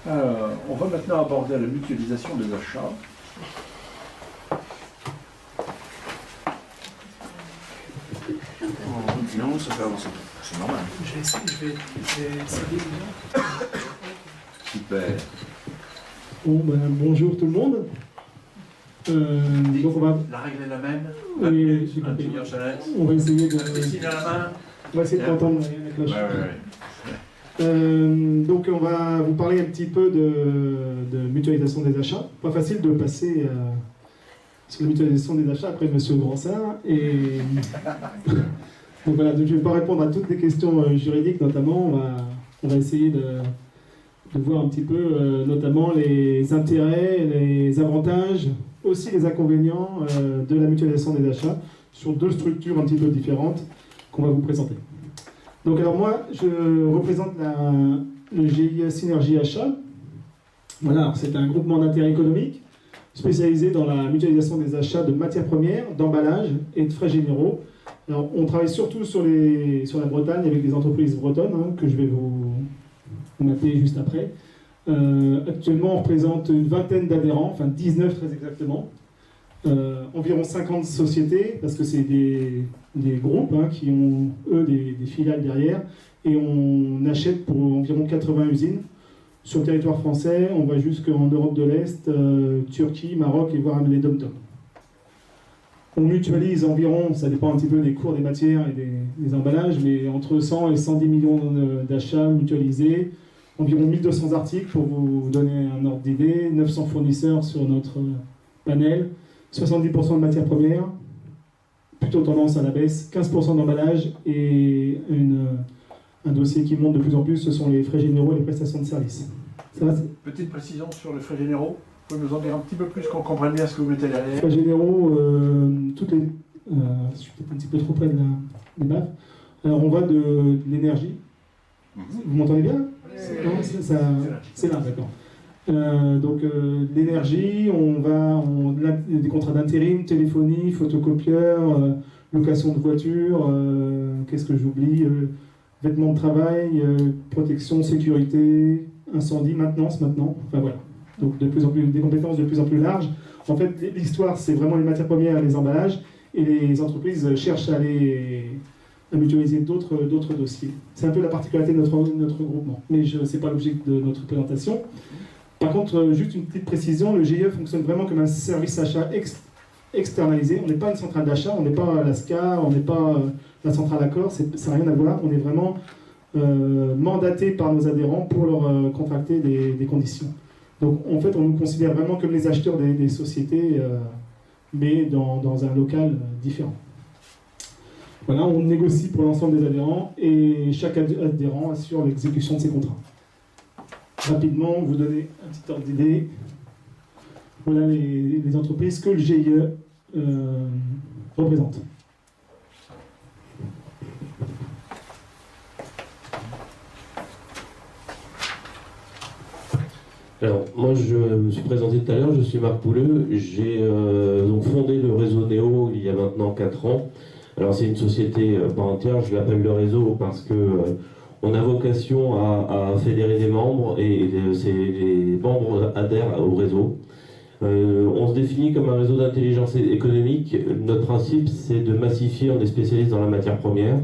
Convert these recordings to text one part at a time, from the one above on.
On va maintenant aborder la mutualisation des achats. Non, ça fait avancer. C'est normal. Je vais essayer déjà. Super. Bon, bonjour tout le monde. Donc on va... La règle est la même. Oui, j'ai Un compris. petit Chalet. On va essayer de... Un petit signe à la main. On va essayer de t'entendre la cloche. Donc on va vous parler un petit peu de mutualisation des achats. Pas facile de passer sur la mutualisation des achats après Monsieur Gransart. Et donc voilà, donc je ne vais pas répondre à toutes les questions juridiques, notamment on va essayer de voir un petit peu notamment les intérêts, les avantages, aussi les inconvénients de la mutualisation des achats sur deux structures un petit peu différentes qu'on va vous présenter. Donc alors moi, je représente le GIE Synergie Achat. Voilà, c'est un groupement d'intérêt économique spécialisé dans la mutualisation des achats de matières premières, d'emballage et de frais généraux. Alors on travaille surtout sur la Bretagne avec des entreprises bretonnes, hein, que je vais vous mapper juste après. Actuellement, on représente une vingtaine d'adhérents, enfin 19 très exactement. Environ 50 sociétés, parce que c'est des groupes hein, qui ont, eux, des filiales derrière, et on achète pour environ 80 usines. Sur le territoire français, on va jusqu'en Europe de l'Est, Turquie, Maroc, et voire les dom-toms. On mutualise environ, ça dépend un petit peu des cours des matières et des emballages, mais entre 100 et 110 millions d'achats mutualisés, environ 1200 articles pour vous donner un ordre d'idée, 900 fournisseurs sur notre panel, 70% de matières premières, plutôt tendance à la baisse, 15% d'emballage et un dossier qui monte de plus en plus, ce sont les frais généraux et les prestations de services. Ça va, Petite précision sur les frais généraux. Vous pouvez nous en dire un petit peu plus, qu'on comprenne bien ce que vous mettez derrière. frais généraux, toutes les... je suis peut-être un petit peu trop près des baffes. Alors on va de l'énergie. Vous m'entendez bien? Non, c'est là, d'accord. Donc l'énergie, on a des contrats d'intérim, téléphonie, photocopieur, location de voiture, qu'est-ce que j'oublie, vêtements de travail, protection, sécurité, incendie, maintenance maintenant, enfin voilà. Donc de plus en plus, des compétences de plus en plus larges. En fait, l'histoire, c'est vraiment les matières premières et les emballages, et les entreprises cherchent à mutualiser d'autres dossiers. C'est un peu la particularité de notre groupement, mais ce n'est pas l'objet de notre présentation. Par contre, juste une petite précision, le GIE fonctionne vraiment comme un service achat externalisé. On n'est pas une centrale d'achat, on n'est pas la SCA, on n'est pas la centrale Accor, ça n'a rien à voir. On est vraiment mandaté par nos adhérents pour leur contracter des conditions. Donc en fait, on nous considère vraiment comme les acheteurs des sociétés, mais dans un local différent. Voilà, on négocie pour l'ensemble des adhérents et chaque adhérent assure l'exécution de ses contrats. Rapidement, vous donner un petit ordre d'idée. Voilà les entreprises que le GIE représente. Alors, moi, je me suis présenté tout à l'heure, je suis Marc Pouleux. J'ai donc fondé le réseau Néo il y a maintenant 4 ans. Alors, c'est une société par entière, je l'appelle le réseau parce que on a vocation à fédérer des membres et les membres adhèrent au réseau. On se définit comme un réseau d'intelligence économique. Notre principe, c'est de massifier, on est spécialiste dans la matière première,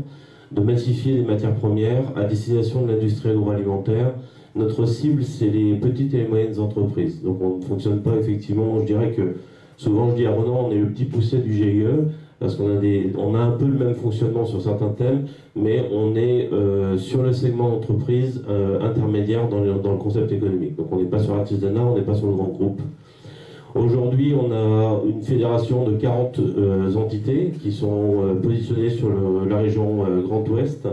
de massifier les matières premières à destination de l'industrie agroalimentaire. Notre cible, c'est les petites et les moyennes entreprises. Donc on ne fonctionne pas effectivement, je dirais que souvent je dis à Ronan, on est le petit poucet du GIE, parce qu'on a un peu le même fonctionnement sur certains thèmes, mais on est sur le segment entreprise intermédiaire dans le concept économique. Donc on n'est pas sur l'artisanat, on n'est pas sur le grand groupe. Aujourd'hui, on a une fédération de 40 entités qui sont positionnées sur la région Grand Ouest.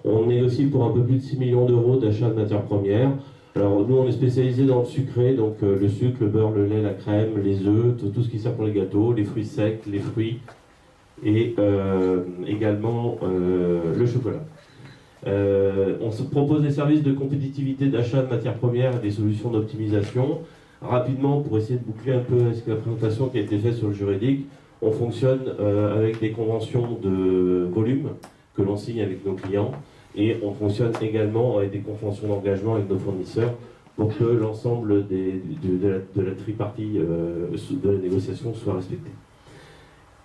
On négocie pour un peu plus de 6 millions d'euros d'achat de matières premières. Alors nous, on est spécialisé dans le sucré, donc le sucre, le beurre, le lait, la crème, les œufs, tout ce qui sert pour les gâteaux, les fruits secs, les fruits et également le chocolat. On se propose des services de compétitivité d'achat de matières premières et des solutions d'optimisation. Rapidement, pour essayer de boucler un peu la présentation qui a été faite sur le juridique, on fonctionne avec des conventions de volume que l'on signe avec nos clients Et on fonctionne également avec des conventions d'engagement avec nos fournisseurs pour que l'ensemble de la tripartie de la négociation soit respecté.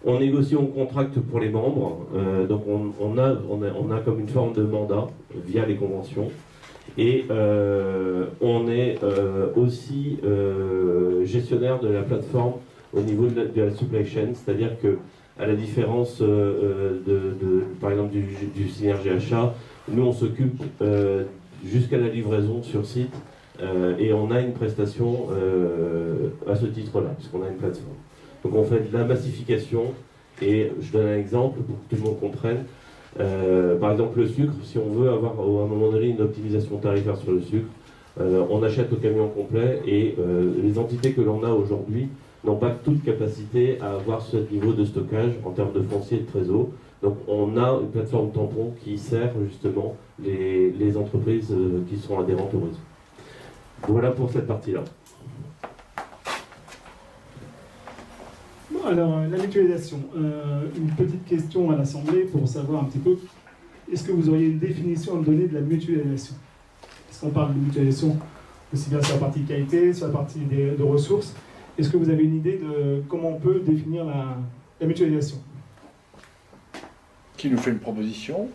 On négocie, on contracte pour les membres, donc on a comme une forme de mandat via les conventions. Et on est aussi gestionnaire de la plateforme au niveau de la supply chain, c'est-à-dire que, à la différence par exemple du synergie achat, nous on s'occupe jusqu'à la livraison sur site et on a une prestation à ce titre-là, puisqu'on a une plateforme. Donc on fait de la massification et je donne un exemple pour que tout le monde comprenne. Par exemple le sucre, si on veut avoir à un moment donné une optimisation tarifaire sur le sucre, on achète au camion complet et les entités que l'on a aujourd'hui n'ont pas toute capacité à avoir ce niveau de stockage en termes de foncier et de trésor. Donc on a une plateforme tampon qui sert justement les entreprises qui sont adhérentes au réseau. Voilà pour cette partie-là. Alors, la mutualisation. Une petite question à l'Assemblée pour savoir un petit peu, est-ce que vous auriez une définition à me donner de la mutualisation? Est-ce qu'on parle de mutualisation aussi bien sur la partie qualité, sur la partie de ressources? Est-ce que vous avez une idée de comment on peut définir la mutualisation? Qui nous fait une proposition?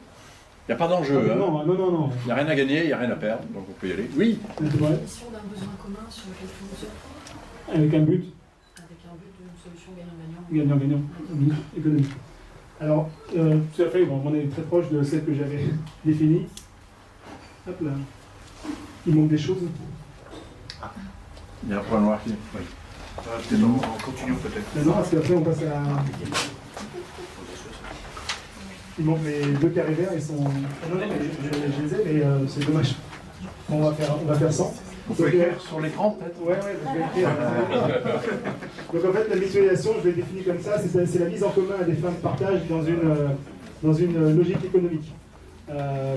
Il n'y a pas d'enjeu. Ah, non. Il n'y a rien à gagner, il n'y a rien à perdre, donc vous pouvez y aller. Oui. Ouais. Définition d'un besoin commun sur lequel tout le monde se retrouve, Avec un but avec un but d'une solution gagnant-gagnant. gagnant-gagnant, économique. Alors, tout à fait, bon, on est très proche de celle que j'avais définie. Hop là. Il manque des choses. Il y a un point noir qui... Oui. Peut-être en continue peut-être. Non, parce qu'après on passe à... Il manque les deux carrés verts, ils sont... Non, mais je les ai, mais c'est dommage. Bon, on va faire 100. Vous pouvez écrire sur l'écran peut-être? Ouais, je vais écrire. Donc en fait, la mutualisation, je l'ai définie comme ça, c'est la mise en commun à des fins de partage dans une logique économique.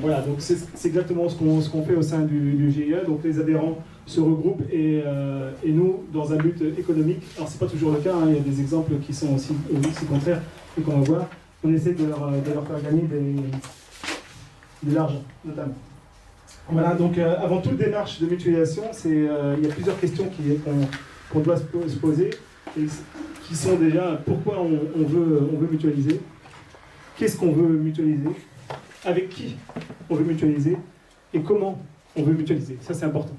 Voilà, donc c'est exactement ce qu'on fait au sein du GIE. Donc les adhérents se regroupent et nous, dans un but économique, alors c'est pas toujours le cas, hein, il y a des exemples qui sont aussi contraires et qu'on va voir, on essaie de leur faire gagner de l'argent, notamment. Voilà, donc avant toute démarche de mutualisation, il y a plusieurs questions qu'on doit se poser, et qui sont déjà pourquoi on veut mutualiser, qu'est-ce qu'on veut mutualiser, avec qui on veut mutualiser, et comment on veut mutualiser. Ça, c'est important.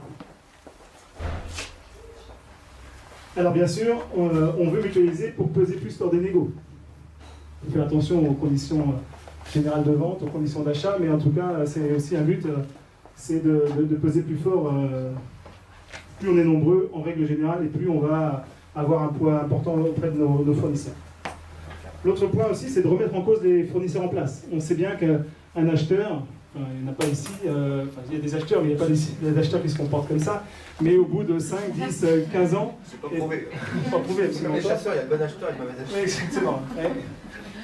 Alors bien sûr, on veut mutualiser pour peser plus lors des négos. Il faut faire attention aux conditions générales de vente, aux conditions d'achat, mais en tout cas, c'est aussi un but, c'est de peser plus fort. Plus on est nombreux, en règle générale, et plus on va avoir un poids important auprès de nos fournisseurs. L'autre point aussi, c'est de remettre en cause les fournisseurs en place. On sait bien qu'un acheteur, enfin, il n'y en a pas ici, il y a des acheteurs, mais il n'y a pas d'acheteurs qui se comportent comme ça, mais au bout de 5, 10, 15 ans... C'est pas prouvé. Pas prouvé, C'est comme les chasseurs, il y a le bon acheteur et le mauvais acheteur. Oui, exactement. Ouais.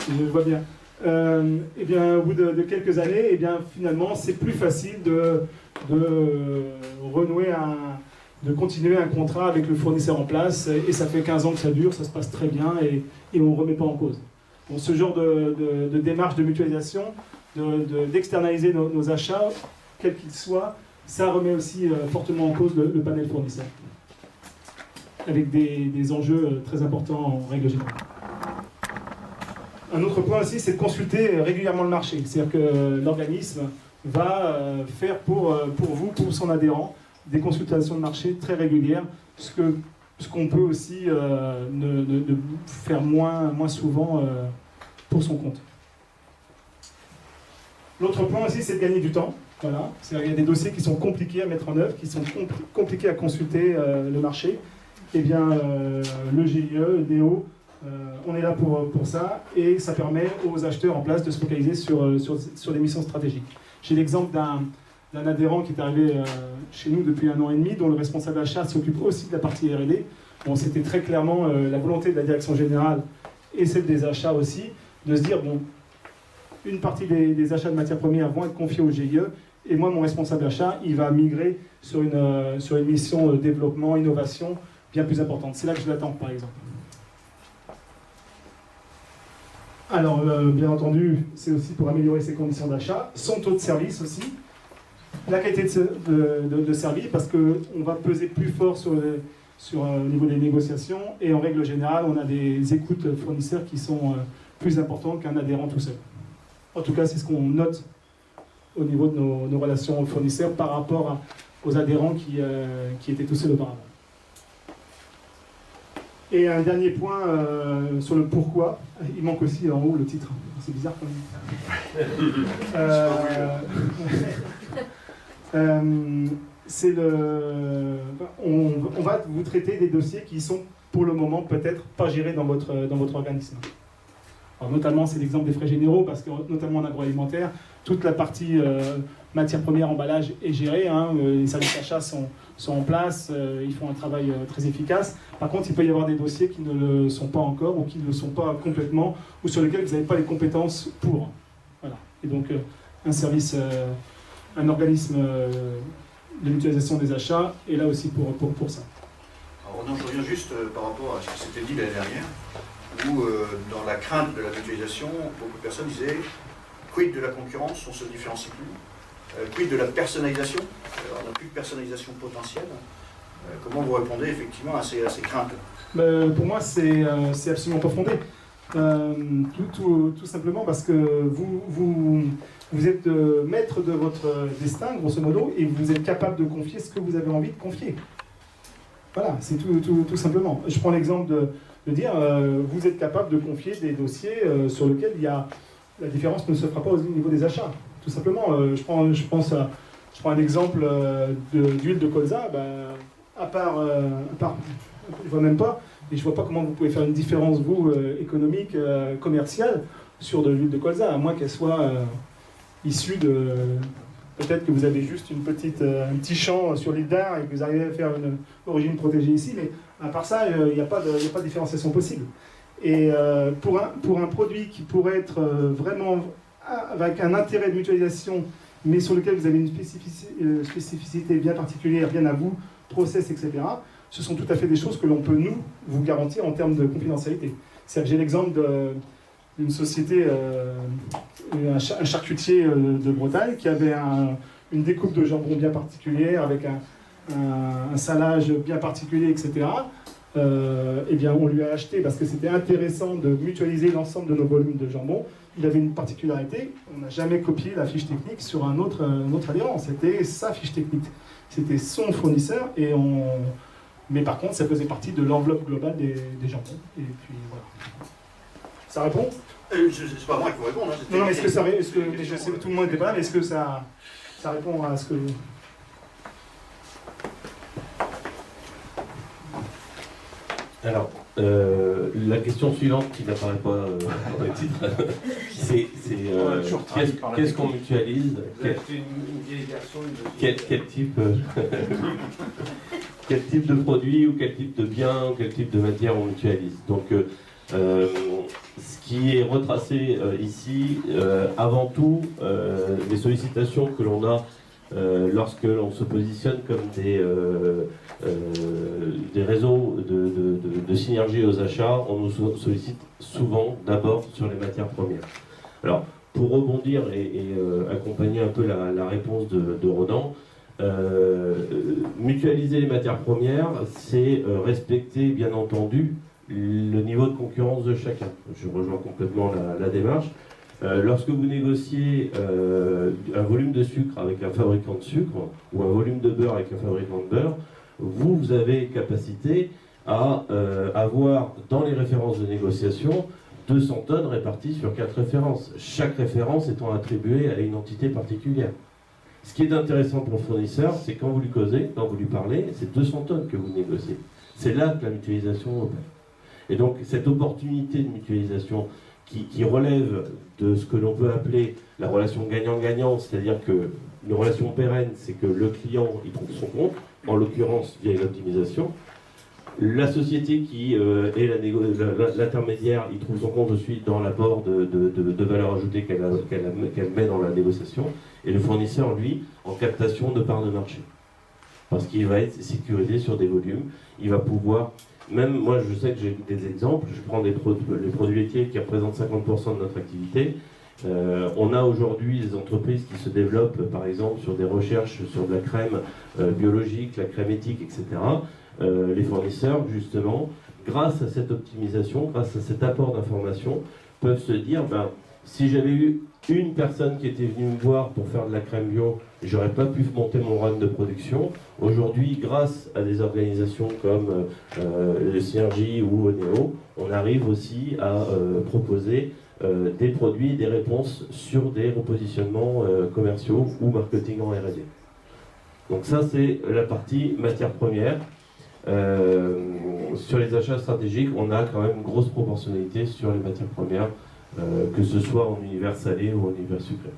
Je le vois bien. Et bien, au bout de quelques années, et bien, finalement, c'est plus facile de renouer de continuer un contrat avec le fournisseur en place, et ça fait 15 ans que ça dure, ça se passe très bien, et on ne remet pas en cause. Donc, ce genre de démarche de mutualisation, d'externaliser nos achats, quels qu'ils soient, ça remet aussi fortement en cause le panel fournisseur, avec des enjeux très importants en règle générale. Un autre point aussi, c'est de consulter régulièrement le marché. C'est-à-dire que l'organisme va faire pour vous, pour son adhérent, des consultations de marché très régulières, ce qu'on peut aussi faire moins souvent pour son compte. L'autre point aussi, c'est de gagner du temps. Voilà. C'est-à-dire qu'il y a des dossiers qui sont compliqués à mettre en œuvre, qui sont compliqués à consulter le marché. Eh bien, le GIE, NEO, on est là pour ça, et ça permet aux acheteurs en place de se focaliser sur des missions stratégiques. J'ai l'exemple d'un adhérent qui est arrivé chez nous depuis 1 an et demi, dont le responsable achat s'occupe aussi de la partie R&D. Bon, c'était très clairement la volonté de la direction générale et celle des achats aussi, de se dire, bon, une partie des achats de matières premières vont être confiés au GIE, et moi, mon responsable achat, il va migrer sur une mission développement, innovation bien plus importante. C'est là que je l'attends, par exemple. Alors, bien entendu, c'est aussi pour améliorer ses conditions d'achat, son taux de service aussi, la qualité de service, parce qu'on va peser plus fort sur au niveau des négociations, et en règle générale, on a des écoutes fournisseurs qui sont plus importantes qu'un adhérent tout seul. En tout cas, c'est ce qu'on note au niveau de nos relations fournisseurs par rapport aux adhérents qui étaient tout seuls auparavant. Et un dernier point sur le pourquoi, il manque aussi en haut le titre, c'est bizarre quand même. On va vous traiter des dossiers qui sont pour le moment peut-être pas gérés dans votre organisme. Alors, notamment, c'est l'exemple des frais généraux, parce que notamment en agroalimentaire, toute la partie matières premières, emballage est gérée, hein, les services achats sont en place, ils font un travail très efficace. Par contre, il peut y avoir des dossiers qui ne le sont pas encore, ou qui ne le sont pas complètement, ou sur lesquels vous n'avez pas les compétences pour. Voilà. Et donc, un organisme de mutualisation des achats est là aussi pour ça. Alors, non, je reviens juste par rapport à ce qui s'était dit l'année dernière, où dans la crainte de la mutualisation, beaucoup de personnes disaient quid de la concurrence, on ne se différencie plus, quid de la personnalisation, on n'a plus de personnalisation potentielle. Comment vous répondez effectivement à ces craintes? Pour moi, c'est absolument pas fondé. Tout simplement parce que vous êtes maître de votre destin, grosso modo, et vous êtes capable de confier ce que vous avez envie de confier. Voilà, c'est tout simplement. Je prends l'exemple de dire, vous êtes capable de confier des dossiers sur lesquels la différence ne se fera pas au niveau des achats. Tout simplement, je prends un exemple d'huile de colza, à part, je ne vois même pas, et je ne vois pas comment vous pouvez faire une différence, vous, économique, commerciale, sur de l'huile de colza, à moins qu'elle soit issue de... Peut-être que vous avez juste un petit champ sur l'île d'Ar et que vous arrivez à faire une origine protégée ici, mais à part ça, il n'y a pas de différenciation possible. Et pour un produit qui pourrait être vraiment avec un intérêt de mutualisation, mais sur lequel vous avez une spécificité bien particulière, bien à vous, process, etc., ce sont tout à fait des choses que l'on peut, nous, vous garantir en termes de confidentialité. C'est-à-dire que j'ai l'exemple d'une société, un charcutier de Bretagne, qui avait une découpe de jambon bien particulière, avec un salage bien particulier, etc. Eh bien, on lui a acheté, parce que c'était intéressant de mutualiser l'ensemble de nos volumes de jambon. Il avait une particularité, on n'a jamais copié la fiche technique sur un autre adhérent, c'était sa fiche technique. C'était son fournisseur, mais par contre, ça faisait partie de l'enveloppe globale des jambons. Et puis voilà. Ça répond? C'est pas moi qui vous réponds. Hein, non, mais je sais que tout le monde n'était pas là, mais est-ce que ça répond à ce que... Alors, la question suivante qui n'apparaît pas dans le titre, c'est qu'est-ce qu'on mutualise? Quel type de produit ou quel type de bien, quel type de matière on mutualise? Donc, ce qui est retracé ici, avant tout, les sollicitations que l'on a lorsque l'on se positionne comme des réseaux de synergie aux achats, on nous sollicite souvent d'abord sur les matières premières. Alors, pour rebondir et accompagner un peu la réponse de Ronan, mutualiser les matières premières, c'est respecter bien entendu le niveau de concurrence de chacun. Je rejoins complètement la démarche. Lorsque vous négociez un volume de sucre avec un fabricant de sucre ou un volume de beurre avec un fabricant de beurre, vous avez capacité à avoir dans les références de négociation 200 tonnes réparties sur 4 références, chaque référence étant attribuée à une entité particulière. Ce qui est intéressant pour le fournisseur, c'est quand vous lui causez, quand vous lui parlez, c'est 200 tonnes que vous négociez. C'est là que la mutualisation opère. Et donc cette opportunité de mutualisation qui relève de ce que l'on peut appeler la relation gagnant-gagnant, c'est-à-dire que une relation pérenne, c'est que le client il trouve son compte, en l'occurrence via une optimisation. La société qui est l'intermédiaire, il trouve son compte aussi dans l'apport de valeur ajoutée qu'elle met dans la négociation. Et le fournisseur, lui, en captation de parts de marché. Parce qu'il va être sécurisé sur des volumes, il va pouvoir même moi, je sais que j'ai des exemples. Je prends les produits laitiers qui représentent 50% de notre activité. On a aujourd'hui des entreprises qui se développent, par exemple, sur des recherches sur de la crème biologique, la crème éthique, etc. Les fournisseurs, justement, grâce à cette optimisation, grâce à cet apport d'informations, peuvent se dire, si j'avais eu une personne qui était venue me voir pour faire de la crème bio, j'aurais pas pu monter mon run de production. Aujourd'hui, grâce à des organisations comme le Synergie ou Oneo, on arrive aussi à proposer des produits, des réponses sur des repositionnements commerciaux ou marketing en R&D. Donc ça, c'est la partie matière première. Sur les achats stratégiques, on a quand même une grosse proportionnalité sur les matières premières, que ce soit en univers salé ou en univers sucré.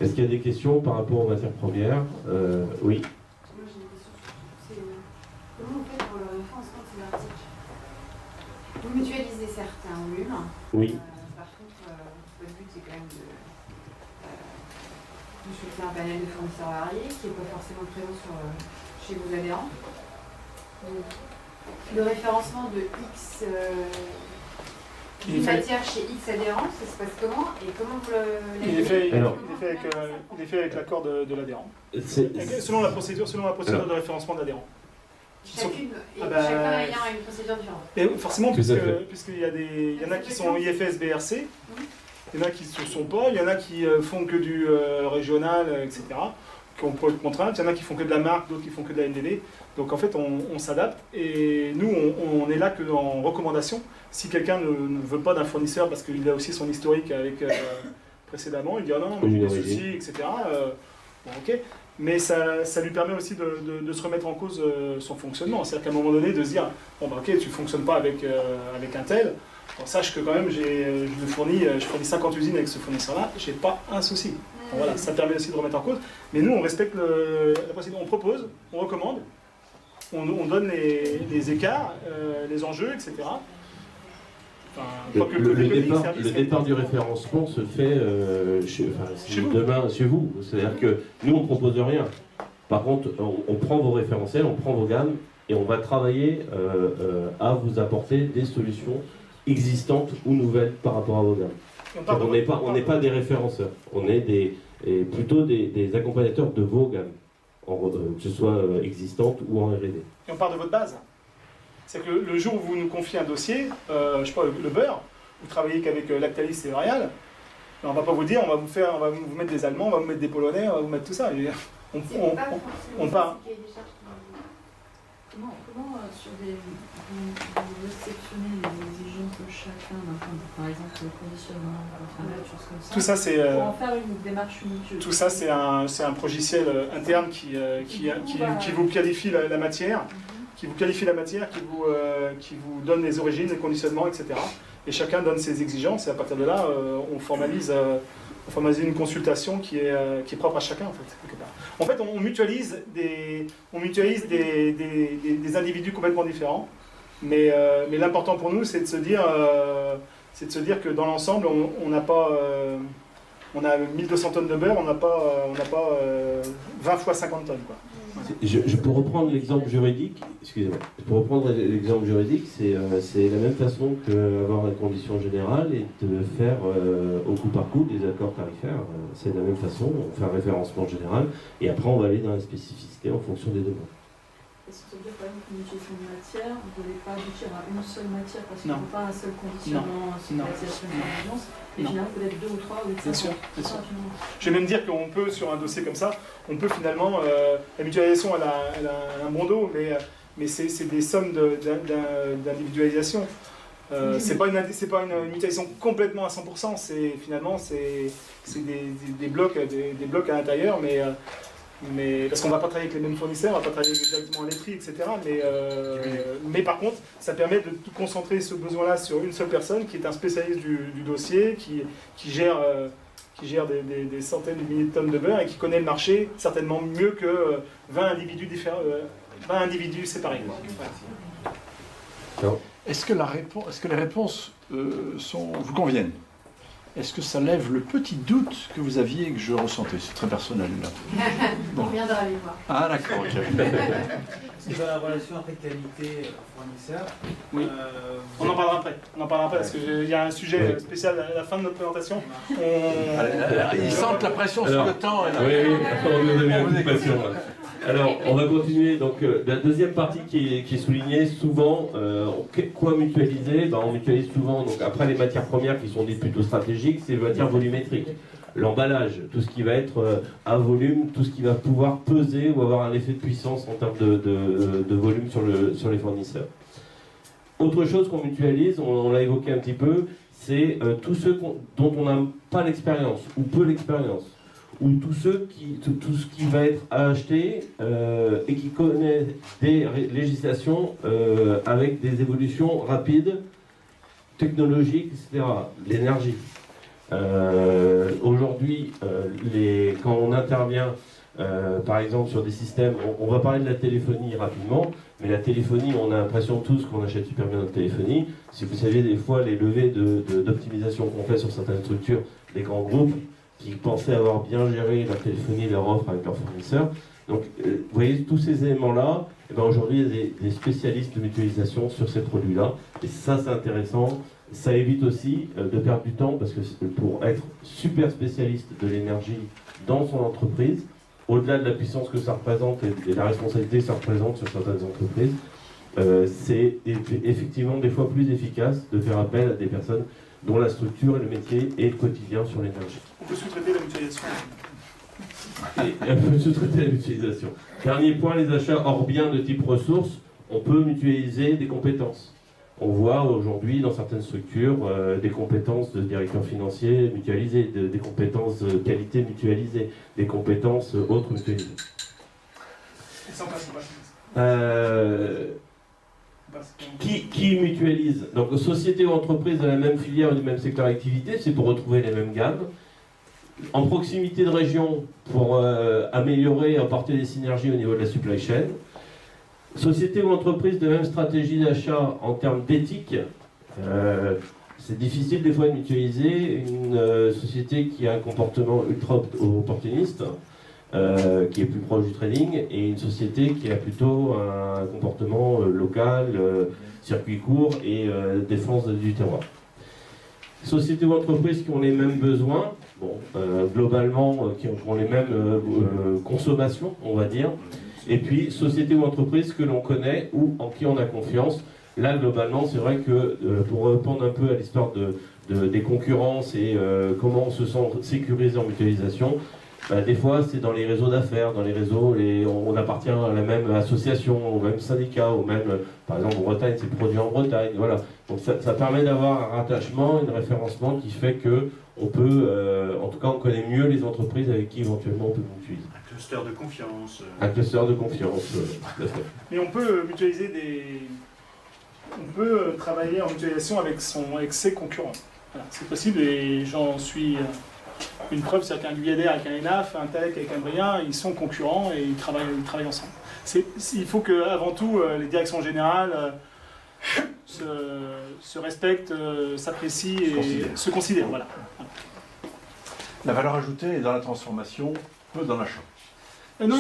Est-ce qu'il y a des questions par rapport aux matières premières? Oui. Moi j'ai une question. C'est comment vous faites pour le référencement de ces articles? Vous mutualisez certains volumes. Oui. Par contre, votre but c'est quand même de choisir un panel de fournisseurs variés qui n'est pas forcément présent chez vos adhérents. Donc, le référencement de X matière chez X adhérents, ça se passe comment et comment vous Il est fait avec l'accord de l'adhérent. Selon la procédure de référencement de l'adhérent. Chacun ayant une procédure différente. Et forcément, puisqu'il y en a qui sont IFS, BRC, il y en a qui ne sont pas, il y en a qui font que du régional, etc., qui ont pas de contraintes, il y en a qui font que de la marque, d'autres qui font que de la NDD. Donc en fait, on s'adapte et nous, on est là que en recommandation. Si quelqu'un ne veut pas d'un fournisseur parce qu'il a aussi son historique avec précédemment, il dit non, j'ai des soucis, etc. Bon, ok. Mais ça lui permet aussi de se remettre en cause son fonctionnement. C'est-à-dire qu'à un moment donné, de se dire bon, ok, tu ne fonctionnes pas avec un tel, bon, sache que quand même, je fournis 50 usines avec ce fournisseur-là, j'ai pas un souci. Bon, voilà, ça permet aussi de remettre en cause. Mais nous, on respecte la procédure. On propose, on recommande, on donne les écarts, les enjeux, etc. Enfin, le départ du référencement se fait demain chez vous. C'est-à-dire que nous, on ne propose rien. Par contre, on prend vos référentiels, on prend vos gammes et on va travailler à vous apporter des solutions existantes ou nouvelles par rapport à vos gammes. On n'est pas des référenceurs, on est plutôt des accompagnateurs de vos gammes, que ce soit existantes ou en R&D. Et on part de votre base. C'est que le jour où vous nous confiez un dossier, je sais pas, le beurre, vous travaillez qu'avec Lactalis et L'Oréal, on va pas vous dire, on va vous mettre des Allemands, on va vous mettre des Polonais, on va vous mettre tout ça. On part. Comment sur vous réceptionnez les exigences de chacun d'un point de vue, par exemple le conditionnement, des choses comme ça, tout ça, c'est pour en faire une démarche unique? Tout ça, c'est un logiciel interne qui vous qualifie la matière, qui vous donne les origines, les conditionnements, etc. Et chacun donne ses exigences et à partir de là, on formalise une consultation qui est propre à chacun en fait, quelque part. En fait, on mutualise des individus complètement différents, mais l'important pour nous, c'est de se dire que dans l'ensemble, on n'a pas on a 1200 tonnes de beurre, on n'a pas 20 fois 50 tonnes, quoi. Je peux reprendre l'exemple juridique, excusez-moi, c'est la même façon qu'avoir la condition générale et de faire au coup par coup des accords tarifaires. C'est de la même façon, on fait un référencement général et après on va aller dans la spécificité en fonction des demandes. Est-ce que ça veut dire par exemple qu'une utilisation de matière, vous ne devez pas aboutir à une seule matière parce qu'il n'y a pas un seul conditionnement, une urgence, et finalement peut-être 2 ou 3 ou 5. Bien sûr. Je vais même dire qu'on peut, sur un dossier comme ça, on peut finalement, la mutualisation elle a un bon dos, mais c'est des sommes d'individualisation. C'est pas une mutualisation complètement à 100%, c'est des blocs à l'intérieur, mais parce qu'on ne va pas travailler avec les mêmes fournisseurs, on ne va pas travailler exactement à laiterie, etc. Mais par contre, ça permet de tout concentrer ce besoin-là sur une seule personne qui est un spécialiste du dossier, qui gère des centaines de milliers de tonnes de beurre et qui connaît le marché certainement mieux que 20 individus séparés. Voilà. Est-ce que les réponses vous conviennent? est-ce que ça lève le petit doute que vous aviez et que je ressentais? C'est très personnel, là. On viendra les voir. Ah, d'accord, ok. C'est dans la relation après qualité-fournisseur. Oui. On en parlera après. On en parlera après parce qu'il y a un sujet spécial à la fin de notre présentation. Ils sentent la pression sur le temps. Oui, on vous a mis la pression. Alors, on va continuer. Donc, la deuxième partie qui est soulignée souvent, quoi mutualiser? On mutualise souvent, donc, après les matières premières qui sont dites plutôt stratégiques, c'est les matières volumétriques. L'emballage, tout ce qui va être à volume, tout ce qui va pouvoir peser ou avoir un effet de puissance en termes de volume sur les fournisseurs. Autre chose qu'on mutualise, on l'a évoqué un petit peu, c'est tous ceux dont on n'a pas l'expérience ou peu l'expérience, ou tout ce qui va être acheté et qui connaît des législations avec des évolutions rapides, technologiques, etc. L'énergie. Aujourd'hui, quand on intervient, par exemple, sur des systèmes, on va parler de la téléphonie rapidement, mais la téléphonie, on a l'impression tous qu'on achète super bien notre téléphonie. Si vous saviez des fois les levées d'optimisation qu'on fait sur certaines structures, les grands groupes qui pensaient avoir bien géré leur téléphonie, leur offre avec leurs fournisseurs. Donc, vous voyez, tous ces éléments-là, aujourd'hui, il y a des spécialistes de mutualisation sur ces produits-là, et ça, c'est intéressant. Ça évite aussi de perdre du temps parce que pour être super spécialiste de l'énergie dans son entreprise, au-delà de la puissance que ça représente et de la responsabilité que ça représente sur certaines entreprises, c'est effectivement des fois plus efficace de faire appel à des personnes dont la structure et le métier est le quotidien sur l'énergie. On peut sous-traiter la mutualisation. Et on peut sous-traiter la mutualisation. Dernier point, les achats hors biens de type ressources, on peut mutualiser des compétences. On voit aujourd'hui dans certaines structures des compétences de directeur financier mutualisées, des compétences de qualité mutualisées, des compétences autres mutualisées. Et ça, on passe Qui mutualise? Donc société ou entreprise de la même filière ou du même secteur d'activité, c'est pour retrouver les mêmes gammes. En proximité de région pour améliorer, apporter des synergies au niveau de la supply chain. Société ou entreprise de même stratégie d'achat en termes d'éthique, c'est difficile des fois de mutualiser une société qui a un comportement ultra opportuniste, qui est plus proche du trading, et une société qui a plutôt un comportement local, circuit court et défense du terroir. Sociétés ou entreprises qui ont les mêmes besoins, globalement qui ont les mêmes consommations, on va dire. Et puis, société ou entreprise que l'on connaît ou en qui on a confiance. Là, globalement, c'est vrai que pour répondre un peu à l'histoire des concurrences et comment on se sent sécurisé en mutualisation, des fois, c'est dans les réseaux d'affaires, dans les réseaux, on appartient à la même association, au même syndicat, au même, par exemple, en Bretagne, c'est produit en Bretagne, voilà. Donc ça permet d'avoir un rattachement, un référencement qui fait que on peut, en tout cas, on connaît mieux les entreprises avec qui éventuellement on peut mutualiser. Un cluster de confiance. Un cluster de confiance, tout à fait. Mais on peut mutualiser on peut travailler en mutualisation avec ses concurrents. Voilà, c'est possible et j'en suis une preuve, c'est-à-dire qu'un Guyadère avec un ENAF, un TEC avec un Brien, ils sont concurrents et ils travaillent ensemble. Il faut qu'avant tout, les directions générales se respectent, s'apprécient et se considèrent. Voilà. La valeur ajoutée est dans la transformation, peu dans l'achat.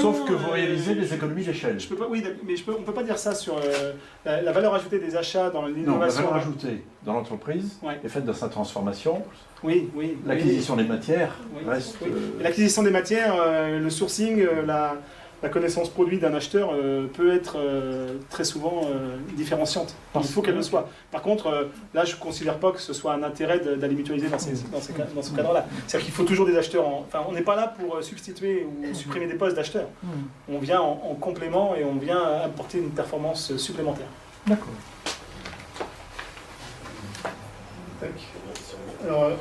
Sauf que vous réalisez des économies d'échelle. Je peux pas, oui, mais on ne peut pas dire ça sur la valeur ajoutée des achats dans l'innovation. Non, la valeur ajoutée dans l'entreprise est faite dans sa transformation. Oui. L'acquisition des matières reste... Oui. L'acquisition des matières, le sourcing, la connaissance produit d'un acheteur peut être très souvent différenciante. Il faut qu'elle le soit. Par contre, là, je ne considère pas que ce soit un intérêt d'aller mutualiser dans ce cadre-là. C'est-à-dire qu'il faut toujours des acheteurs. Enfin, on n'est pas là pour substituer ou supprimer des postes d'acheteurs. On vient en complément et on vient apporter une performance supplémentaire. D'accord. Alors,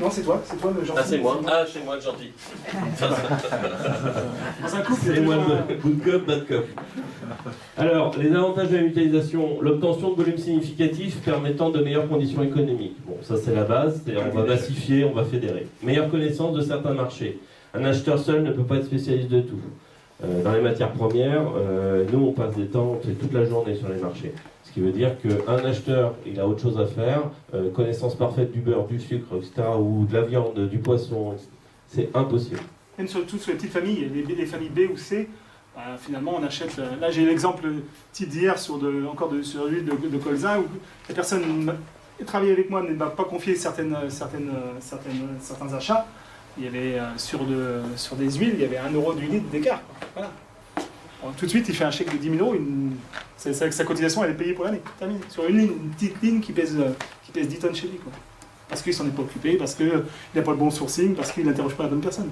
non, c'est toi le gentil. Ah, c'est moi. Ah, c'est moi le gentil. Dans un couple, c'est moi le good cop, bad cop. Alors, les avantages de la mutualisation, l'obtention de volumes significatifs permettant de meilleures conditions économiques. Bon, ça c'est la base, c'est-à-dire on va massifier, on va fédérer. Meilleure connaissance de certains marchés. Un acheteur seul ne peut pas être spécialiste de tout. Dans les matières premières, nous on passe des temps, c'est toute la journée sur les marchés. Ce qui veut dire qu'un acheteur, il a autre chose à faire, connaissance parfaite du beurre, du sucre, etc., ou de la viande, du poisson, c'est impossible. Même surtout sur les petites familles, les familles B ou C, finalement on achète. Là j'ai l'exemple type d'hier sur l'huile de colza où la personne qui travaille avec moi ne m'a pas confié certains achats. Il y avait sur des huiles, il y avait 1 euro du litre d'écart. Voilà. Alors, tout de suite, il fait un chèque de 10 000 euros. Sa cotisation, elle est payée pour l'année. Terminé. Sur une petite ligne qui pèse 10 tonnes chez lui. Quoi. Parce qu'il s'en est pas occupé, parce qu'il n'a pas le bon sourcing, parce qu'il n'interroge pas la bonne personne.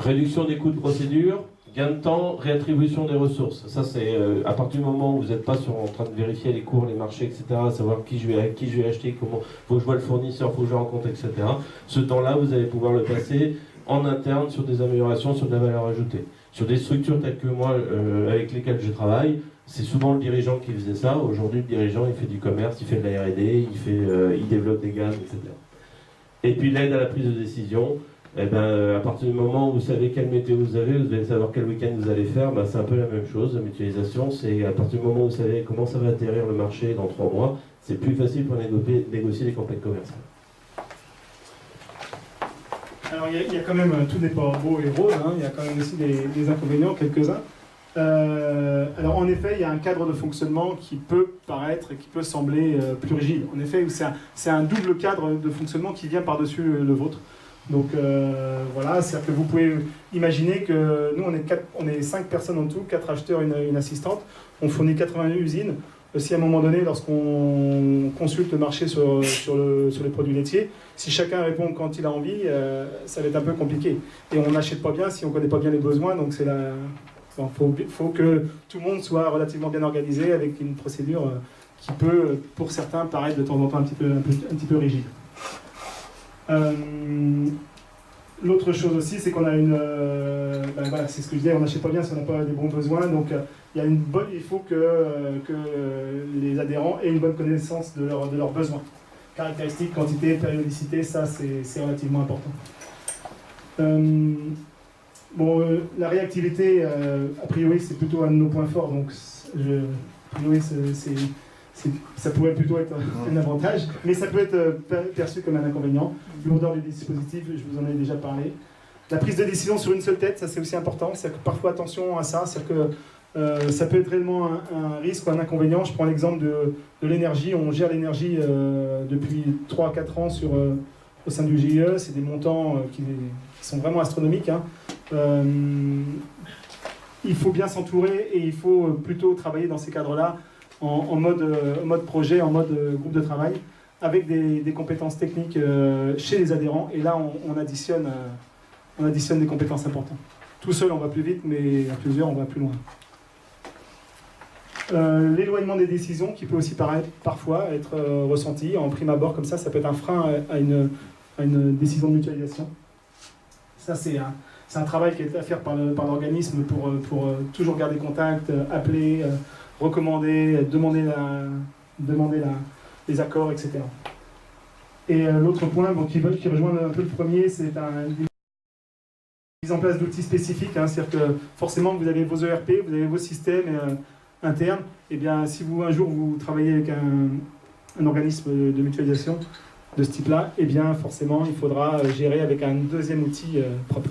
Réduction des coûts de procédure, gain de temps, réattribution des ressources. Ça, c'est à partir du moment où vous n'êtes pas en train de vérifier les cours, les marchés, etc., savoir qui je vais acheter, comment, faut que je vois le fournisseur, faut que je rencontre, etc. Ce temps-là, vous allez pouvoir le passer en interne sur des améliorations, sur de la valeur ajoutée. Sur des structures telles que moi, avec lesquelles je travaille, c'est souvent le dirigeant qui faisait ça. Aujourd'hui, le dirigeant, il fait du commerce, il fait de la R&D, il développe des gammes, etc. Et puis l'aide à la prise de décision. Eh ben, à partir du moment où vous savez quelle météo vous allez savoir quel week-end vous allez faire, ben, c'est un peu la même chose. La mutualisation, c'est à partir du moment où vous savez comment ça va atterrir le marché dans 3 mois, c'est plus facile pour négocier des campagnes commerciales. Alors il y a quand même, tout n'est pas beau et rose, hein, il y a quand même aussi des inconvénients, quelques-uns. Alors en effet, il y a un cadre de fonctionnement qui peut paraître et qui peut sembler plus rigide. En effet, c'est un double cadre de fonctionnement qui vient par-dessus le vôtre. Donc voilà, c'est-à-dire que vous pouvez imaginer que nous, on est 5 personnes en tout, 4 acheteurs et une assistante. On fournit 80 usines. Si à un moment donné, lorsqu'on consulte le marché sur les produits laitiers, si chacun répond quand il a envie, ça va être un peu compliqué. Et on n'achète pas bien si on ne connaît pas bien les besoins. Donc faut que tout le monde soit relativement bien organisé avec une procédure qui peut, pour certains, paraître de temps en temps un petit peu rigide. L'autre chose aussi, c'est qu'on a voilà, c'est ce que je disais, on n'achète pas bien si on n'a pas des bons besoins. Donc il faut que les adhérents aient une bonne connaissance de leurs besoins. Caractéristiques, quantité, périodicité, ça c'est relativement important. La réactivité, a priori, c'est plutôt un de nos points forts. Donc a priori, ça pourrait plutôt être un avantage, mais ça peut être perçu comme un inconvénient. Lourdeur du dispositif, je vous en ai déjà parlé. La prise de décision sur une seule tête, ça c'est aussi important. C'est-à-dire que parfois, attention à ça, c'est-à-dire que ça peut être réellement un risque ou un inconvénient. Je prends l'exemple de l'énergie. On gère l'énergie depuis 3 à 4 ans au sein du GIE. C'est des montants qui sont vraiment astronomiques. Hein. Il faut bien s'entourer et il faut plutôt travailler dans ces cadres-là en mode projet, en mode groupe de travail, avec des compétences techniques chez les adhérents. Et là, on additionne des compétences importantes. Tout seul, on va plus vite, mais à plusieurs, on va plus loin. L'éloignement des décisions, qui peut aussi parfois être ressenti en prime abord, comme ça peut être un frein à une décision de mutualisation. Ça, c'est un travail qui est à faire par l'organisme pour toujours garder contact, appeler, recommander, demander les accords, etc. Et l'autre point qui rejoint un peu le premier, c'est une mise en place d'outils spécifiques. Hein, c'est-à-dire que forcément, vous avez vos ERP, vous avez vos systèmes internes. Et bien, si un jour vous travaillez avec un organisme de mutualisation de ce type-là, et bien forcément, il faudra gérer avec un deuxième outil propre.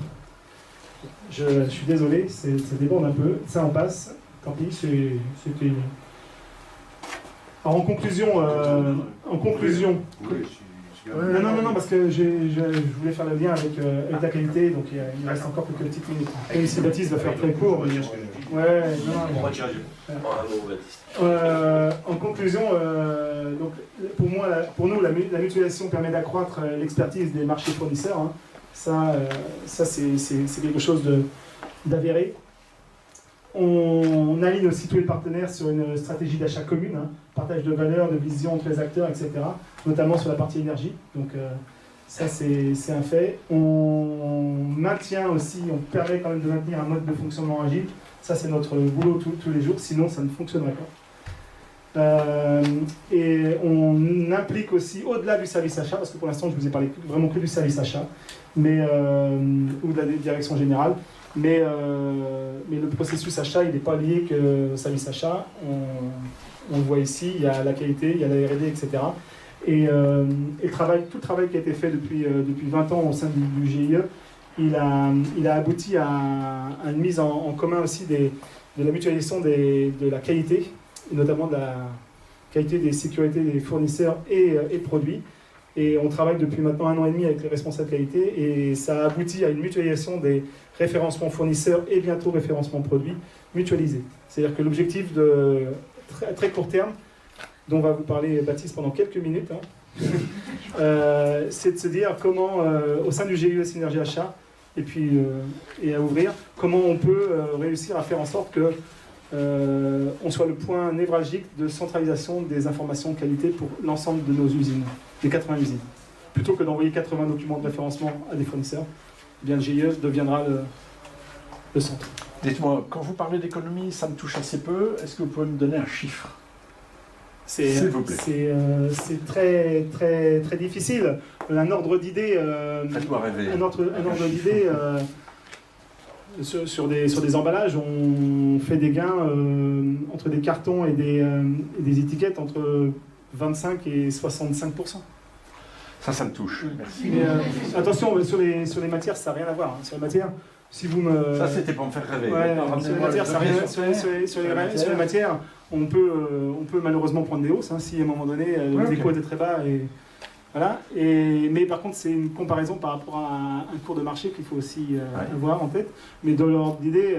Je suis désolé, ça déborde un peu, ça en passe. Tant pis, c'était... Alors en conclusion... Non, parce que je voulais faire le lien avec la qualité, donc il reste encore quelques petites minutes. Et si Baptiste va faire très court... En conclusion, donc, pour nous, la mutualisation permet d'accroître l'expertise des marchés fournisseurs. Hein. Ça c'est quelque chose d'avéré. On aligne aussi tous les partenaires sur une stratégie d'achat commune, hein, partage de valeurs, de vision entre les acteurs, etc., notamment sur la partie énergie. Donc ça, c'est un fait. On maintient aussi, on permet quand même de maintenir un mode de fonctionnement agile. Ça, c'est notre boulot tous les jours, sinon ça ne fonctionnerait pas. Et on implique aussi, au-delà du service achat, parce que pour l'instant, je vous ai parlé vraiment que du service achat, ou de la direction générale, Mais le processus achat, il n'est pas lié que au service achat. On le voit ici, il y a la qualité, il y a la R&D, etc. Et tout le travail qui a été fait depuis 20 ans au sein du GIE, il a abouti à une mise en commun aussi de la mutualisation de la qualité, et notamment de la qualité des sécurités des fournisseurs et produits. Et on travaille depuis maintenant 1 an et demi avec les responsables qualité et ça aboutit à une mutualisation des référencements fournisseurs et bientôt référencement produits mutualisés. C'est-à-dire que l'objectif de très court terme, dont va vous parler Baptiste pendant quelques minutes, c'est de se dire comment, au sein du GIE Synergie Achat, et à ouvrir, comment on peut réussir à faire en sorte que on soit le point névralgique de centralisation des informations qualité pour l'ensemble de nos usines, des 80 usines. Plutôt que d'envoyer 80 documents de référencement à des fournisseurs, eh bien le GIE deviendra le centre. Dites-moi, quand vous parlez d'économie, ça me touche assez peu. Est-ce que vous pouvez me donner un chiffre? S'il vous plaît. C'est très, très, très difficile. Un ordre d'idée. Faites-moi rêver. Un ordre d'idée. Sur des emballages, on fait des gains entre des cartons et des étiquettes entre 25 et 65%. Ça me touche. Merci. Mais, attention, sur les matières, ça n'a rien à voir. Sur les matières, si vous me... Ça, c'était pour me faire rêver. Ouais, sur les matières, ça n'a rien. Sur les matières, on peut malheureusement prendre des hausses si à un moment donné les échos étaient très bas. Voilà. Mais par contre, c'est une comparaison par rapport à un cours de marché qu'il faut aussi avoir en tête. Mais dans l'ordre d'idée,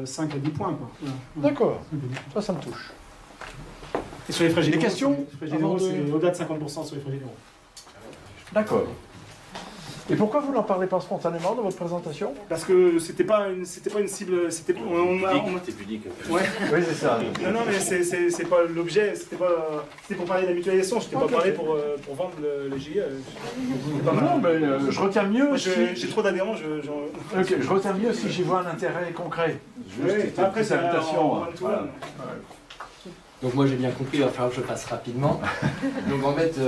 5 à 10 points. Voilà. D'accord, ça me touche. Et sur les frais généraux, questions c'est au-delà de 50% sur les frais généraux. D'accord. Et pourquoi vous n'en parlez pas spontanément dans votre présentation? Parce que c'était pas une cible. C'était pudique. Ouais. Oui, c'est ça. Non, mais c'est pas l'objet. C'était pour parler de la mutualisation. Je t'ai pas parlé pour vendre le GIE. Non, mais je retiens mieux. J'ai trop d'adhérents. Ok, je retiens mieux si j'y vois un intérêt concret. Juste après, c'est l'invitation. Donc moi j'ai bien compris, il va falloir que je passe rapidement. Donc en fait,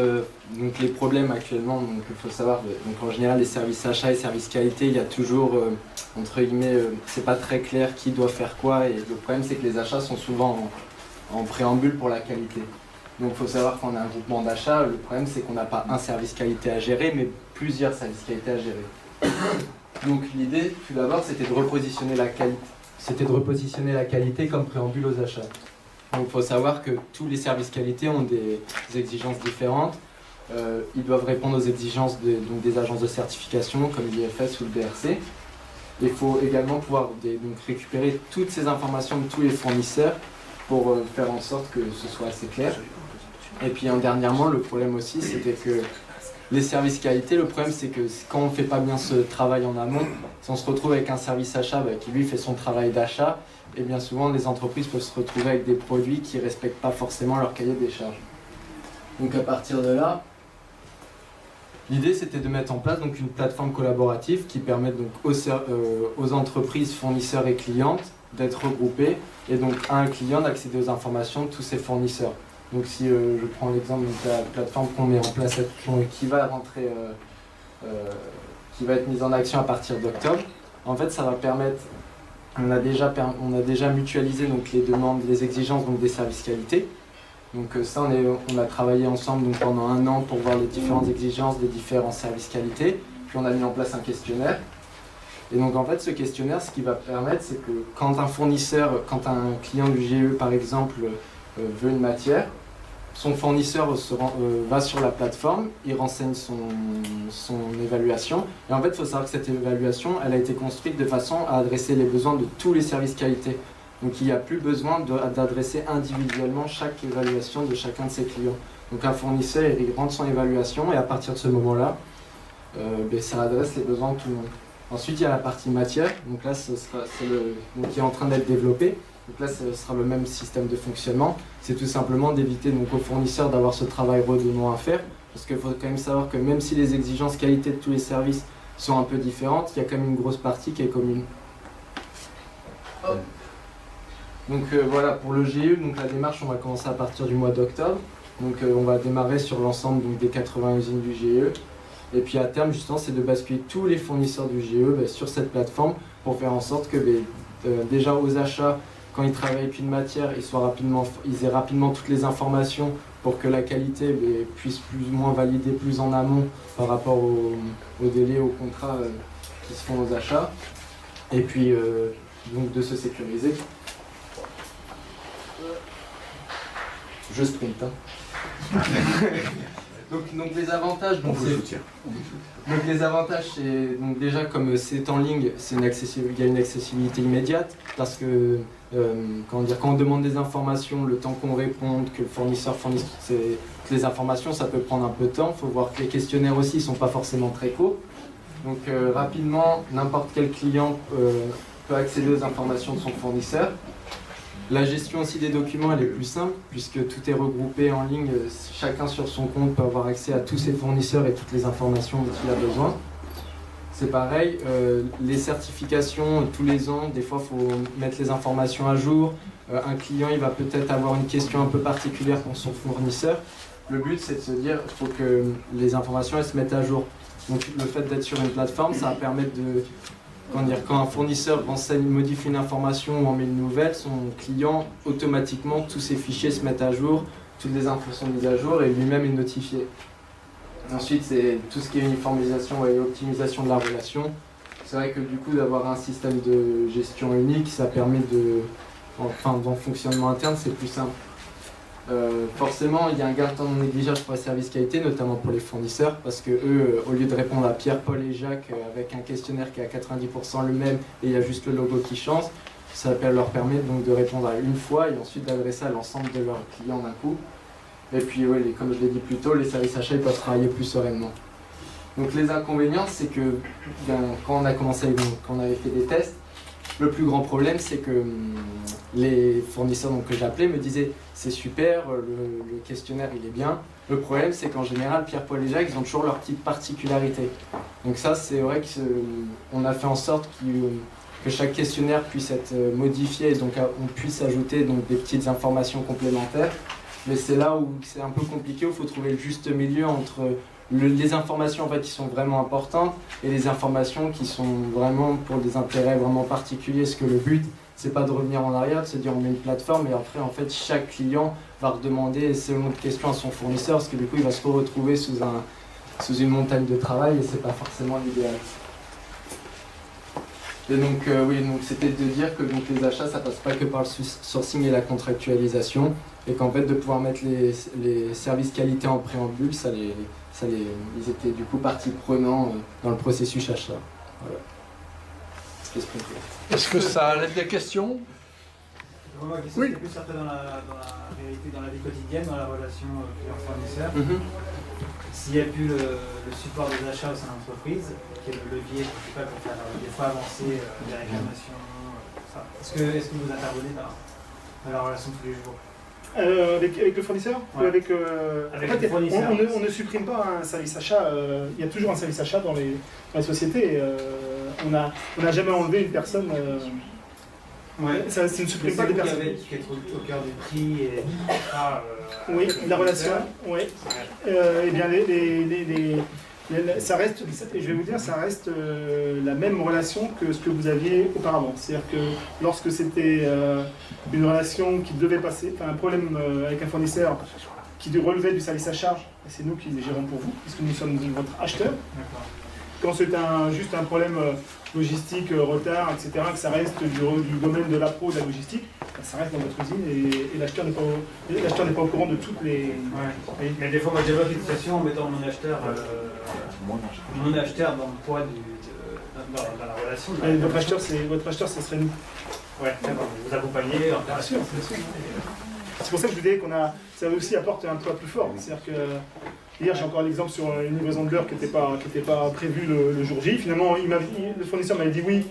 donc les problèmes actuellement, donc il faut savoir, donc en général les services achats et services qualité, il y a toujours, entre guillemets, c'est pas très clair qui doit faire quoi, et le problème c'est que les achats sont souvent en préambule pour la qualité. Donc il faut savoir qu'on a un groupement d'achat, le problème c'est qu'on n'a pas un service qualité à gérer, mais plusieurs services qualité à gérer. Donc l'idée, tout d'abord, c'était de repositionner la qualité comme préambule aux achats. Donc il faut savoir que tous les services qualité ont des exigences différentes. Ils doivent répondre aux exigences des agences de certification comme l'IFS ou le BRC. Il faut également pouvoir récupérer toutes ces informations de tous les fournisseurs pour faire en sorte que ce soit assez clair. Et puis dernièrement, le problème aussi, c'était que les services qualité, le problème c'est que quand on ne fait pas bien ce travail en amont, si on se retrouve avec un service achat qui lui fait son travail d'achat, et bien souvent les entreprises peuvent se retrouver avec des produits qui ne respectent pas forcément leur cahier des charges. Donc à partir de là, l'idée c'était de mettre en place donc une plateforme collaborative qui permette donc aux entreprises, fournisseurs et clientes d'être regroupées et donc à un client d'accéder aux informations de tous ses fournisseurs. Donc si je prends l'exemple de la plateforme qu'on met en place, qui va être mise en action à partir d'octobre, en fait ça va permettre. On a déjà mutualisé donc, les demandes, les exigences donc, des services qualité. Donc ça, on a travaillé ensemble donc, pendant 1 an pour voir les différentes exigences des différents services qualité. Puis on a mis en place un questionnaire. Et donc en fait, ce questionnaire, ce qui va permettre, c'est que quand un client du GIE par exemple veut une matière, son fournisseur va sur la plateforme, il renseigne son évaluation. Et en fait, il faut savoir que cette évaluation, elle a été construite de façon à adresser les besoins de tous les services qualité. Donc il n'y a plus besoin d'adresser individuellement chaque évaluation de chacun de ses clients. Donc un fournisseur, il rentre son évaluation et à partir de ce moment-là, ça adresse les besoins de tout le monde. Ensuite, il y a la partie matière. Donc là, qui est en train d'être développé. Donc là, ce sera le même système de fonctionnement. C'est tout simplement d'éviter aux fournisseurs d'avoir ce travail redondant à faire. Parce qu'il faut quand même savoir que même si les exigences qualité de tous les services sont un peu différentes, il y a quand même une grosse partie qui est commune. Donc voilà, pour le GIE, donc la démarche, on va commencer à partir du mois d'octobre. Donc on va démarrer sur l'ensemble des 80 usines du GIE. Et puis à terme, justement, c'est de basculer tous les fournisseurs du GE sur cette plateforme pour faire en sorte que déjà aux achats, quand ils travaillent avec une matière, ils aient rapidement toutes les informations pour que la qualité puisse plus ou moins valider plus en amont par rapport au délai, aux contrats qui se font aux achats. Et puis donc de se sécuriser. Je sprint. Hein. donc les avantages, les avantages, c'est donc déjà comme c'est en ligne, il y a une accessibilité immédiate parce que quand on demande des informations, le temps qu'on réponde, que le fournisseur fournisse toutes les informations, ça peut prendre un peu de temps. Il faut voir que les questionnaires aussi ne sont pas forcément très courts. Donc rapidement, n'importe quel client peut accéder aux informations de son fournisseur. La gestion aussi des documents, elle est plus simple puisque tout est regroupé en ligne. Chacun sur son compte peut avoir accès à tous ses fournisseurs et toutes les informations dont il a besoin. C'est pareil, les certifications tous les ans, des fois il faut mettre les informations à jour. Un client il va peut-être avoir une question un peu particulière pour son fournisseur. Le but c'est de se dire qu'il faut que les informations elles se mettent à jour. Donc le fait d'être sur une plateforme, ça va permettre de... Quand un fournisseur modifie une information ou en met une nouvelle, son client, automatiquement, tous ses fichiers se mettent à jour, toutes les infos sont mises à jour et lui-même est notifié. Ensuite, c'est tout ce qui est uniformisation et optimisation de la relation. C'est vrai que du coup, d'avoir un système de gestion unique, ça permet dans le fonctionnement interne, c'est plus simple. Forcément, il y a un gain de temps non négligeable pour les services qualité, notamment pour les fournisseurs, parce que eux, au lieu de répondre à Pierre, Paul et Jacques avec un questionnaire qui est à 90% le même et il y a juste le logo qui change, ça leur permet donc de répondre à une fois et ensuite d'adresser à l'ensemble de leurs clients d'un coup. Et puis, comme je l'ai dit plus tôt, les services achats ils peuvent travailler plus sereinement. Donc les inconvénients, c'est que quand on a commencé, quand on avait fait des tests, le plus grand problème, c'est que les fournisseurs que j'appelais me disaient c'est super, le questionnaire il est bien. Le problème, c'est qu'en général, Pierre, Paul et Jacques, ils ont toujours leurs petites particularités. Donc ça, c'est vrai qu'on a fait en sorte que chaque questionnaire puisse être modifié et donc on puisse ajouter donc, des petites informations complémentaires. Mais c'est là où c'est un peu compliqué, où il faut trouver le juste milieu entre les informations en fait, qui sont vraiment importantes et les informations qui sont vraiment pour des intérêts vraiment particuliers. Parce que le but, c'est pas de revenir en arrière, de se dire on met une plateforme et après en fait chaque client va redemander selon une question à son fournisseur parce que du coup il va se retrouver sous une montagne de travail et c'est pas forcément l'idéal. Et donc donc c'était de dire que donc, les achats ça passe pas que par le sourcing et la contractualisation et qu'en fait de pouvoir mettre les services qualité en préambule, ils étaient du coup partie prenante dans le processus achat. Voilà. Est-ce que ça lève des questions? Ma question, c'est plus certain dans la réalité, dans la vie quotidienne, dans la relation client-fournisseur. S'il n'y a plus le support des achats au sein de l'entreprise, qui est le levier principal pour faire des fois avancer des réclamations, ça. Est-ce que vous intervenez dans la relation tous les jours? Avec le fournisseur ou avec le fournisseur. On ne supprime pas un service achat, il y a toujours un service achat dans les sociétés. On n'a jamais enlevé une personne. Ça ne supprime pas des personnes. Qui est au cœur du prix et oui, la relation. Oui. Eh bien, ça reste, je vais vous dire, ça reste la même relation que ce que vous aviez auparavant. C'est-à-dire que lorsque c'était une relation qui devait passer, un problème avec un fournisseur qui relevait du service à charge, c'est nous qui les gérons pour vous, puisque nous sommes votre acheteur. Quand c'est juste un problème logistique, retard, etc., que ça reste du domaine de l'appro, de la logistique, ça reste dans votre usine et l'acheteur n'est pas au courant de toutes les... Ouais. Mais des fois, moi, je développe une situation en mettant mon acheteur dans le poids dans la relation. Votre acheteur, ce serait nous. Ouais, d'accord. Vous accompagnez. Bien sûr. C'est pour ça que je vous disais ça aussi apporte un poids plus fort. C'est-à-dire que hier, j'ai encore l'exemple sur une livraison de beurre qui n'était pas prévue le jour J. Finalement, le fournisseur m'avait dit oui,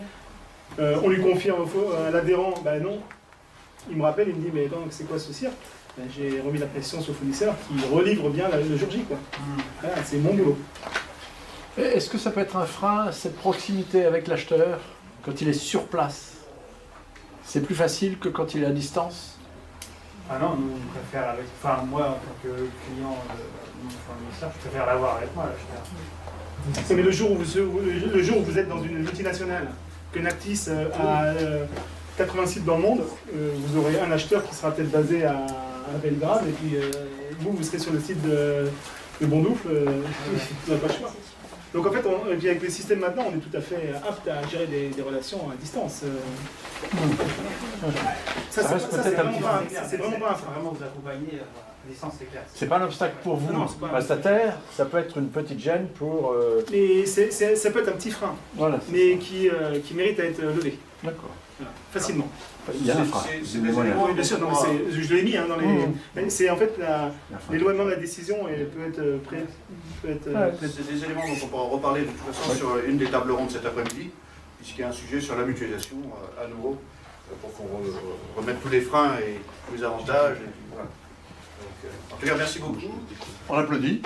on lui confirme à l'adhérent, ben non. Il me rappelle, il me dit mais attends, c'est quoi ce cirque? J'ai remis la pression sur le fournisseur qui relivre bien le jour J, quoi. C'est mon boulot. Est-ce que ça peut être un frein, cette proximité avec l'acheteur, quand il est sur place? C'est plus facile que quand il est à distance? Ah non, nous on préfère moi en tant que client de mon fournisseur, je préfère l'avoir avec moi l'acheteur. Mais le jour où vous êtes dans une multinationale, que Nactis a 80 sites dans le monde, vous aurez un acheteur qui sera peut-être basé à Belgrade, et puis vous serez sur le site de Bondoufle, vous n'avez pas le choix. Donc en fait, et puis avec les systèmes maintenant, on est tout à fait apte à gérer des relations à distance. Ça, c'est vraiment pas un frein. Vraiment vous accompagner à distance, c'est clair. C'est pas un obstacle pour vous, Non, c'est pas un prestataire, ça peut être une petite gêne pour... Mais ça peut être un petit frein, Voilà. mais qui mérite à être levé. D'accord. Voilà, facilement. Il y a un frein. C'est des éléments. Oui, bien sûr, non, mais je l'ai mis dans les. Mais c'est en fait l'éloignement de la décision et peut être. C'est des éléments dont on pourra reparler de toute façon sur une des tables rondes cet après-midi, puisqu'il y a un sujet sur la mutualisation à nouveau, pour qu'on remette tous les freins et tous les avantages. Et puis, voilà. Donc, en tout cas, merci beaucoup. On applaudit.